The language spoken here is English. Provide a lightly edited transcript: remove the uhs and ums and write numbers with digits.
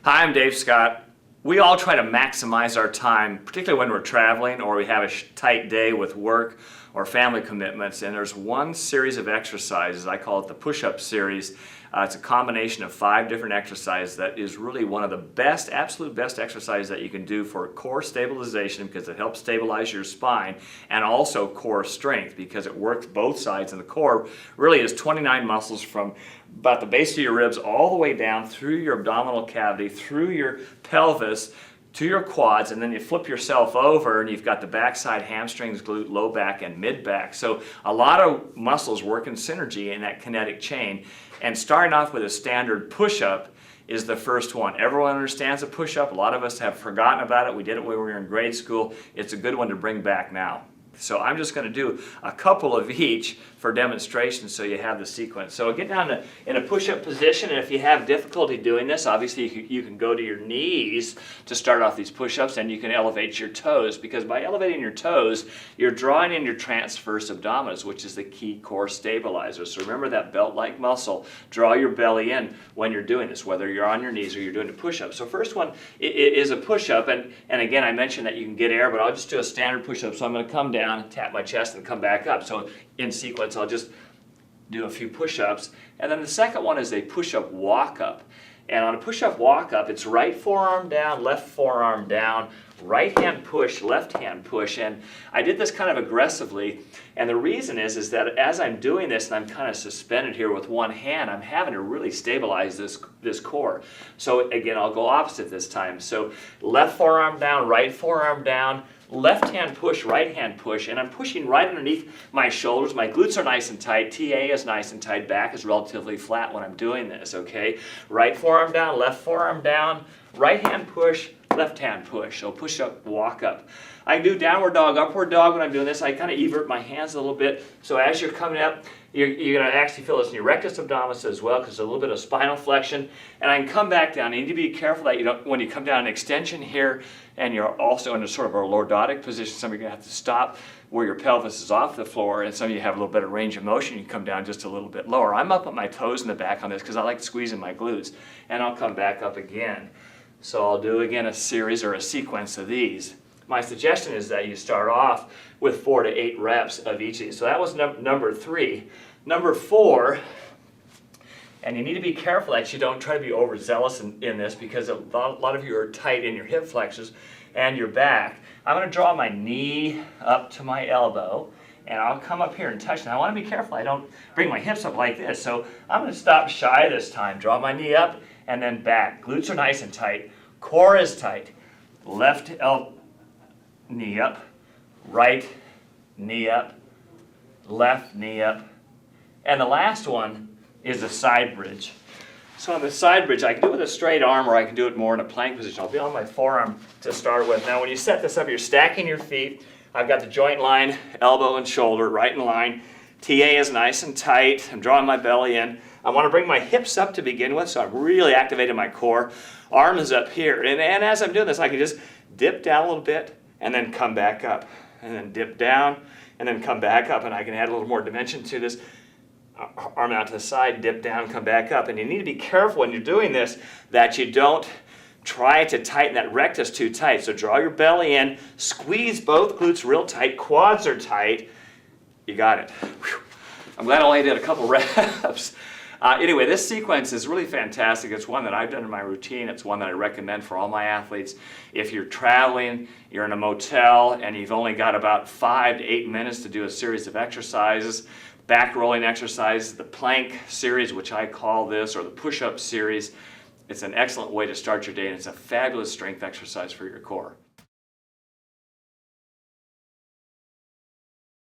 Hi, I'm Dave Scott. We all try to maximize our time, particularly when we're traveling or we have a tight day with work or family commitments, and there's one series of exercises, I call it the push-up series. It's a combination of 5 different exercises that is really one of the best, absolute best exercises that you can do for core stabilization because it helps stabilize your spine, and also core strength because it works both sides, and the core really is 29 muscles from about the base of your ribs all the way down through your abdominal cavity, through your pelvis, to your quads, and then you flip yourself over and you've got the backside, hamstrings, glute, low back, and mid back. So a lot of muscles work in synergy in that kinetic chain. And starting off with a standard push-up is the first one. Everyone understands a push-up. A lot of us have forgotten about it. We did it when we were in grade school. It's a good one to bring back now. So I'm just going to do a couple of each for demonstration so you have the sequence. So get down in a push-up position, and if you have difficulty doing this, obviously you can go to your knees to start off these push-ups, and you can elevate your toes, because by elevating your toes, you're drawing in your transverse abdominis, which is the key core stabilizer. So remember that belt-like muscle. Draw your belly in when you're doing this, whether you're on your knees or you're doing a push-up. So first one is a push-up, and again, I mentioned that you can get air, but I'll just do a standard push-up. So I'm going to come down, tap my chest, and come back up. So in sequence, I'll just do a few push-ups. And then the second one is a push-up walk-up. And on a push-up walk-up, it's right forearm down, left forearm down, right hand push, left hand push. And I did this kind of aggressively. And the reason is that as I'm doing this and I'm kind of suspended here with one hand, I'm having to really stabilize this core. So again, I'll go opposite this time. So left forearm down, right forearm down, left hand push, right hand push, and I'm pushing right underneath my shoulders. My glutes are nice and tight, TA is nice and tight, back is relatively flat when I'm doing this, okay? Right forearm down, left forearm down, right hand push, left hand push. So push up, walk up. I can do downward dog, upward dog when I'm doing this. I kind of evert my hands a little bit. So as you're coming up, you're going to actually feel this in your rectus abdominis as well, because there's a little bit of spinal flexion. And I can come back down. You need to be careful that you don't, when you come down an extension here, and you're also in a sort of a lordotic position, some of you are going to have to stop where your pelvis is off the floor, and some of you have a little bit of range of motion. You come down just a little bit lower. I'm up at my toes in the back on this because I like squeezing my glutes. And I'll come back up again. So I'll do again a series or a sequence of these. My suggestion is that you start off with 4 to 8 reps of each of these. So that was number 3. Number 4, and you need to be careful that you don't try to be overzealous in this, because a lot of you are tight in your hip flexors and your back. I'm going to draw my knee up to my elbow, and I'll come up here and touch. Now I want to be careful I don't bring my hips up like this. So I'm going to stop shy this time. Draw my knee up and then back. Glutes are nice and tight. Core is tight. Left knee up. Right knee up. Left knee up. And the last one is a side bridge. So on the side bridge, I can do it with a straight arm, or I can do it more in a plank position. I'll be on my forearm to start with. Now when you set this up, you're stacking your feet. I've got the joint line, elbow and shoulder right in line. TA is nice and tight. I'm drawing my belly in. I want to bring my hips up to begin with, so I'm really activating my core. Arm is up here. And as I'm doing this, I can just dip down a little bit and then come back up. And then dip down and then come back up. And I can add a little more dimension to this. Arm out to the side, dip down, come back up. And you need to be careful when you're doing this that you don't try to tighten that rectus too tight. So draw your belly in, squeeze both glutes real tight, quads are tight. You got it. Whew. I'm glad I only did a couple reps. Anyway, this sequence is really fantastic. It's one that I've done in my routine. It's one that I recommend for all my athletes. If you're traveling, you're in a motel, and you've only got about 5 to 8 minutes to do a series of exercises, back rolling exercises, the plank series, which I call this, or the push-up series, it's an excellent way to start your day, and it's a fabulous strength exercise for your core.